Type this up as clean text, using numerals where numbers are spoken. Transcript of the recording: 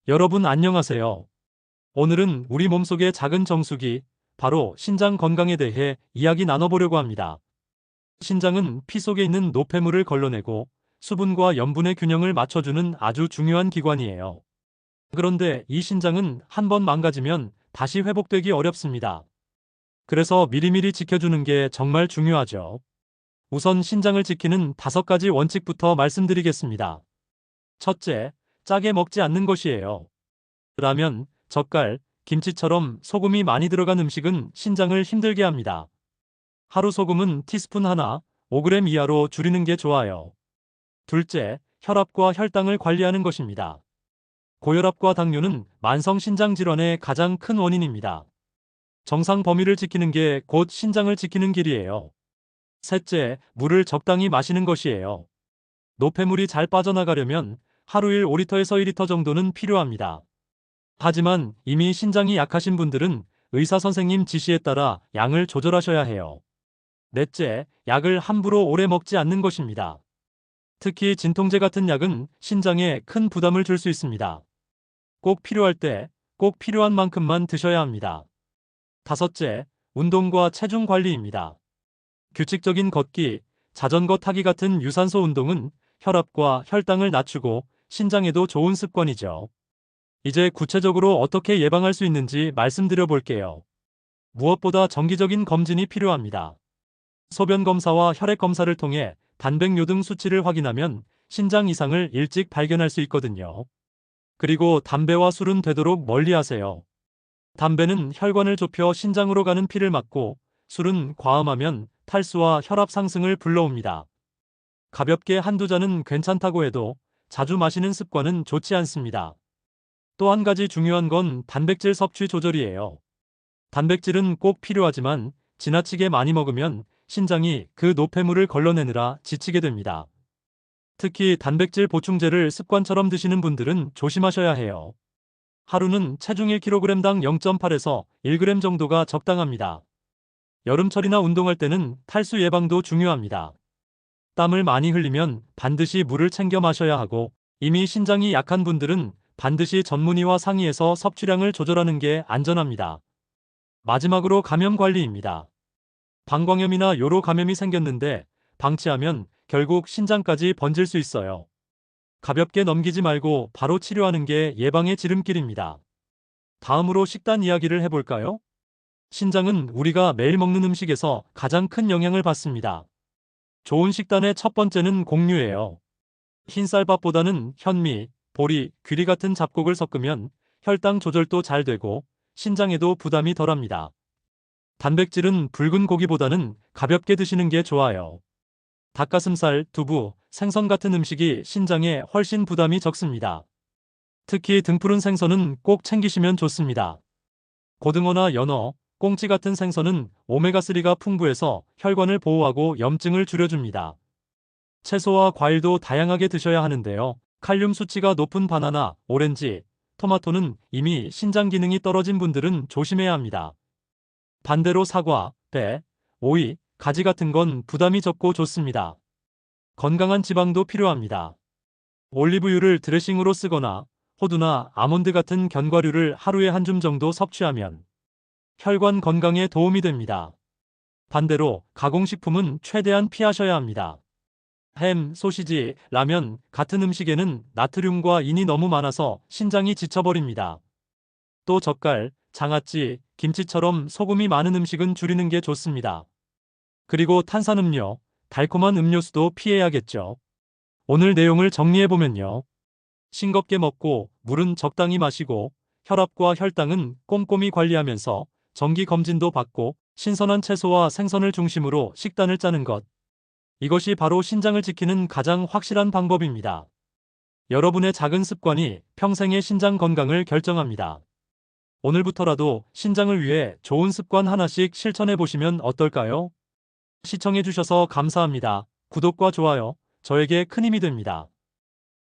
여러분 안녕하세요. 오늘은 우리 몸속의 작은 정수기, 바로 신장 건강에 대해 이야기 나눠보려고 합니다. 신장은 피 속에 있는 노폐물을 걸러내고 수분과 염분의 균형을 맞춰주는 아주 중요한 기관이에요. 그런데 이 신장은 한 번 망가지면 다시 회복되기 어렵습니다. 그래서 미리미리 지켜주는 게 정말 중요하죠. 우선 신장을 지키는 5가지 원칙부터 말씀드리겠습니다. 첫째, 짜게 먹지 않는 것이에요. 라면, 젓갈, 김치처럼 소금이 많이 들어간 음식은 신장을 힘들게 합니다. 하루 소금은 티스푼 하나, 5g 이하로 줄이는 게 좋아요. 둘째, 혈압과 혈당을 관리하는 것입니다. 고혈압과 당뇨는 만성 신장 질환의 가장 큰 원인입니다. 정상 범위를 지키는 게 곧 신장을 지키는 길이에요. 셋째, 물을 적당히 마시는 것이에요. 노폐물이 잘 빠져나가려면 하루에 5리터에서 1리터 정도는 필요합니다. 하지만 이미 신장이 약하신 분들은 의사 선생님 지시에 따라 양을 조절하셔야 해요. 넷째, 약을 함부로 오래 먹지 않는 것입니다. 특히 진통제 같은 약은 신장에 큰 부담을 줄 수 있습니다. 꼭 필요할 때, 꼭 필요한 만큼만 드셔야 합니다. 다섯째, 운동과 체중 관리입니다. 규칙적인 걷기, 자전거 타기 같은 유산소 운동은 혈압과 혈당을 낮추고 신장에도 좋은 습관이죠. 이제 구체적으로 어떻게 예방할 수 있는지 말씀드려 볼게요. 무엇보다 정기적인 검진이 필요합니다. 소변 검사와 혈액 검사를 통해 단백뇨 등 수치를 확인하면 신장 이상을 일찍 발견할 수 있거든요. 그리고 담배와 술은 되도록 멀리 하세요. 담배는 혈관을 좁혀 신장으로 가는 피를 막고 술은 과음하면 탈수와 혈압 상승을 불러옵니다. 가볍게 한두 잔은 괜찮다고 해도 자주 마시는 습관은 좋지 않습니다. 또 한 가지 중요한 건 단백질 섭취 조절이에요. 단백질은 꼭 필요하지만 지나치게 많이 먹으면 신장이 그 노폐물을 걸러내느라 지치게 됩니다. 특히 단백질 보충제를 습관처럼 드시는 분들은 조심하셔야 해요. 하루는 체중 1kg당 0.8에서 1g 정도가 적당합니다. 여름철이나 운동할 때는 탈수 예방도 중요합니다. 땀을 많이 흘리면 반드시 물을 챙겨 마셔야 하고, 이미 신장이 약한 분들은 반드시 전문의와 상의해서 섭취량을 조절하는 게 안전합니다. 마지막으로 감염 관리입니다. 방광염이나 요로 감염이 생겼는데 방치하면 결국 신장까지 번질 수 있어요. 가볍게 넘기지 말고 바로 치료하는 게 예방의 지름길입니다. 다음으로 식단 이야기를 해볼까요? 신장은 우리가 매일 먹는 음식에서 가장 큰 영향을 받습니다. 좋은 식단의 첫 번째는 곡류예요. 흰쌀밥보다는 현미, 보리, 귀리 같은 잡곡을 섞으면 혈당 조절도 잘 되고 신장에도 부담이 덜합니다. 단백질은 붉은 고기보다는 가볍게 드시는 게 좋아요. 닭가슴살, 두부, 생선 같은 음식이 신장에 훨씬 부담이 적습니다. 특히 등푸른 생선은 꼭 챙기시면 좋습니다. 고등어나 연어, 꽁치 같은 생선은 오메가3가 풍부해서 혈관을 보호하고 염증을 줄여줍니다. 채소와 과일도 다양하게 드셔야 하는데요. 칼륨 수치가 높은 바나나, 오렌지, 토마토는 이미 신장 기능이 떨어진 분들은 조심해야 합니다. 반대로 사과, 배, 오이, 가지 같은 건 부담이 적고 좋습니다. 건강한 지방도 필요합니다. 올리브유를 드레싱으로 쓰거나 호두나 아몬드 같은 견과류를 하루에 한 줌 정도 섭취하면 혈관 건강에 도움이 됩니다. 반대로 가공식품은 최대한 피하셔야 합니다. 햄, 소시지, 라면 같은 음식에는 나트륨과 인이 너무 많아서 신장이 지쳐버립니다. 또 젓갈, 장아찌, 김치처럼 소금이 많은 음식은 줄이는 게 좋습니다. 그리고 탄산음료, 달콤한 음료수도 피해야겠죠. 오늘 내용을 정리해보면요. 싱겁게 먹고 물은 적당히 마시고 혈압과 혈당은 꼼꼼히 관리하면서 정기 검진도 받고 신선한 채소와 생선을 중심으로 식단을 짜는 것. 이것이 바로 신장을 지키는 가장 확실한 방법입니다. 여러분의 작은 습관이 평생의 신장 건강을 결정합니다. 오늘부터라도 신장을 위해 좋은 습관 하나씩 실천해 보시면 어떨까요? 시청해 주셔서 감사합니다. 구독과 좋아요, 저에게 큰 힘이 됩니다.